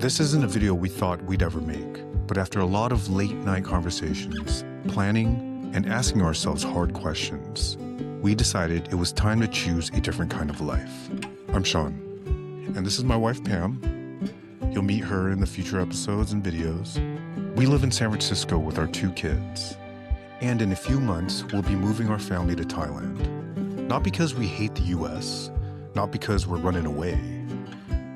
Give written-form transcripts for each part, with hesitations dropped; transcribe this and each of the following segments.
This isn't a video we thought we'd ever make, but after a lot of late night conversations, planning, and asking ourselves hard questions, we decided it was time to choose a different kind of life. I'm Sean, and this is my wife Pam. You'll meet her in the future episodes and videos. We live in San Francisco with our 2 kids, and in a few months, we'll be moving our family to Thailand. Not because we hate the US, not because we're running away,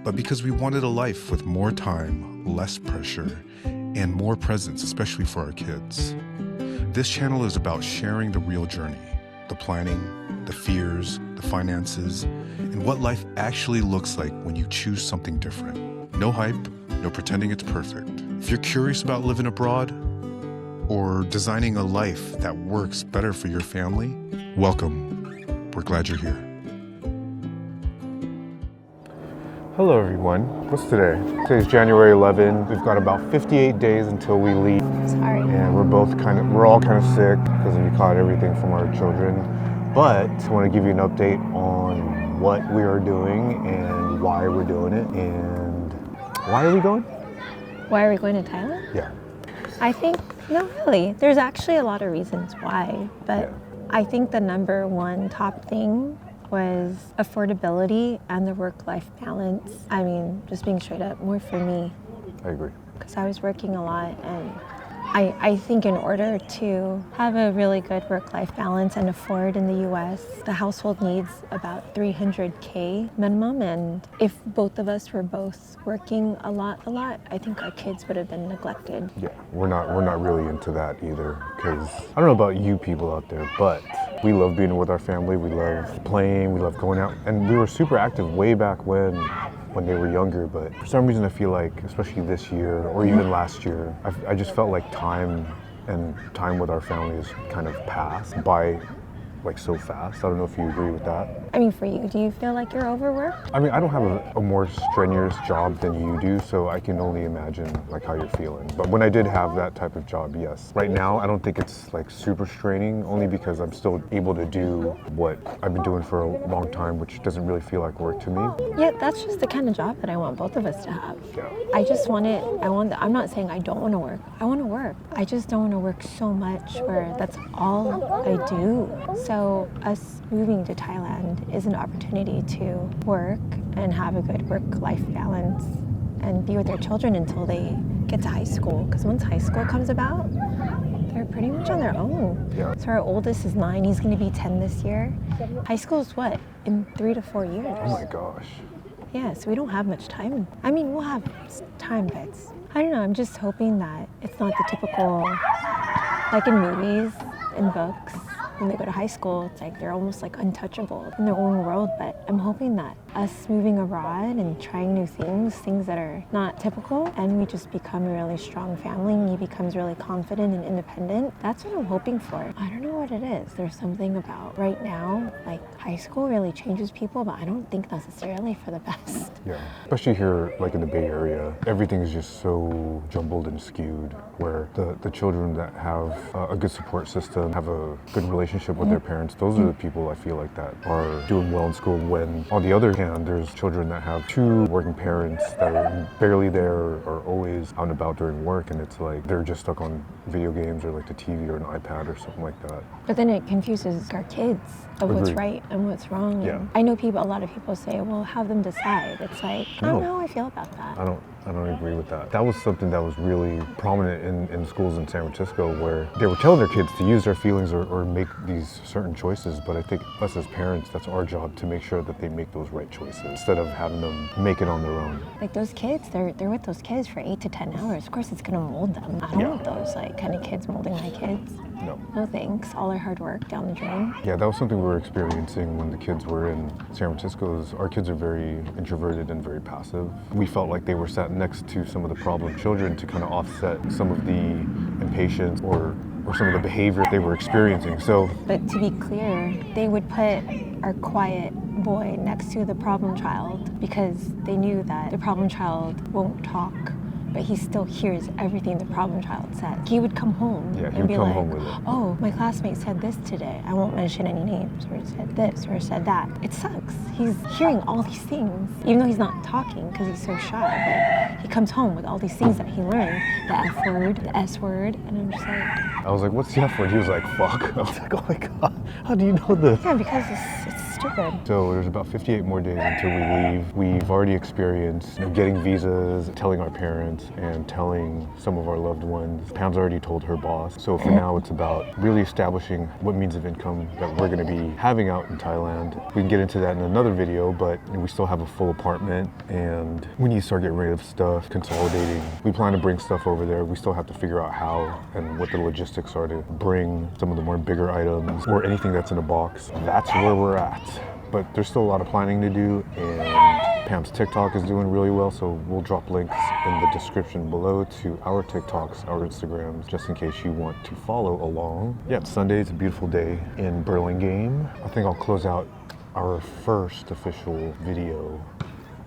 but because we wanted a life with more time, less pressure, and more presence, especially for our kids. This channel is about sharing the real journey, the planning, the fears, the finances, and what life actually looks like when you choose something different. No hype, no pretending it's perfect. If you're curious about living abroad or designing a life that works better for your family, welcome. We're glad you're here. Hello everyone, what's today? Today's January 11th. We've got about 58 days until we leave. Sorry. And we're all kind of sick because we caught everything from our children. But I want to give you an update on what we are doing and why we're doing it. And why are we going? Why are we going to Thailand? Yeah. I think, no really, there's actually a lot of reasons why, but I think the number one top thing was affordability and the work-life balance. I mean, just being straight up, more for me. I agree. Because I was working a lot, and I think in order to have a really good work-life balance and afford in the US, the household needs about $300K minimum, and if both of us were both working a lot, I think our kids would have been neglected. Yeah, we're not really into that either, because I don't know about you people out there, but we love being with our family, we love playing, we love going out, and we were super active way back when they were younger, but for some reason I feel like, especially this year or even last year, I just felt like time with our family has kind of passed by like so fast. I don't know if you agree with that. I mean, for you, do you feel like you're overworked? I mean, I don't have a more strenuous job than you do, so I can only imagine like how you're feeling. But when I did have that type of job, yes. Right now, I don't think it's like super straining, only because I'm still able to do what I've been doing for a long time, which doesn't really feel like work to me. Yeah, that's just the kind of job that I want both of us to have. Yeah. I'm not saying I don't want to work. I want to work. I just don't want to work so much where that's all I do. So us moving to Thailand is an opportunity to work and have a good work-life balance and be with their children until they get to high school. Because once high school comes about, they're pretty much on their own. Yeah. So our oldest is 9, he's going to be 10 this year. High school is what? In 3 to 4 years. Oh my gosh. Yeah, so we don't have much time. I mean, we'll have time, but I don't know, I'm just hoping that it's not the typical, like in movies and books, when they go to high school, it's like they're almost like untouchable in their own world. But I'm hoping that us moving abroad and trying new things that are not typical, and we just become a really strong family and he becomes really confident and independent. That's what I'm hoping for. I don't know what it is. There's something about right now, like high school really changes people, but I don't think necessarily for the best. Yeah, especially here, like in the Bay Area, everything is just so jumbled and skewed, where the children that have a good support system, have a good relationship with their parents, those are the people I feel like that are doing well in school. When on the other hand, there's children that have 2 working parents that are barely there or always out and about during work, and it's like they're just stuck on video games or like the TV or an iPad or something like that. But then it confuses our kids of what's right and what's wrong. Yeah. And I know a lot of people say, well, have them decide. It's like, I don't know how I feel about that. I don't agree with that. That was something that was really prominent in schools in San Francisco, where they were telling their kids to use their feelings or make these certain choices. But I think us as parents, that's our job to make sure that they make those right choices instead of having them make it on their own. Like those kids, they're with those kids for 8 to 10 hours. Of course, it's gonna mold them. I don't want those like kind of kids molding my kids. No thanks. All our hard work down the drain. Yeah, that was something we were experiencing when the kids were in San Francisco. Our kids are very introverted and very passive. We felt like they were sat next to some of the problem children to kind of offset some of the impatience or some of the behavior they were experiencing. But to be clear, they would put our quiet boy next to the problem child because they knew that the problem child won't talk but he still hears everything the problem child says. He would come home Yeah, he and would be come like, home with it. oh, my classmate said this today. I won't mention any names, or said this, or said that. It sucks. He's hearing all these things, even though he's not talking because he's so shy, but he comes home with all these things that he learned, the F word, the S word, and I'm just like... I was like, what's the F word? He was like, fuck. I was like, oh my God, how do you know this? Yeah, because it's stupid. So there's about 58 more days until we leave. We've already experienced getting visas, telling our parents, and telling some of our loved ones. Pam's already told her boss. So for now, it's about really establishing what means of income that we're gonna be having out in Thailand. We can get into that in another video, but we still have a full apartment and we need to start getting rid of stuff, consolidating. We plan to bring stuff over there. We still have to figure out how and what the logistics are to bring some of the more bigger items or anything that's in a box. That's where we're at. But there's still a lot of planning to do, and Pam's TikTok is doing really well, so we'll drop links in the description below to our TikToks, our Instagrams, just in case you want to follow along. Yeah, Sunday is a beautiful day in Burlingame. I think I'll close out our first official video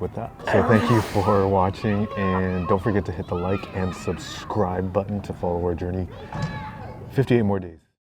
with that. So thank you for watching, and don't forget to hit the like and subscribe button to follow our journey. 58 more days.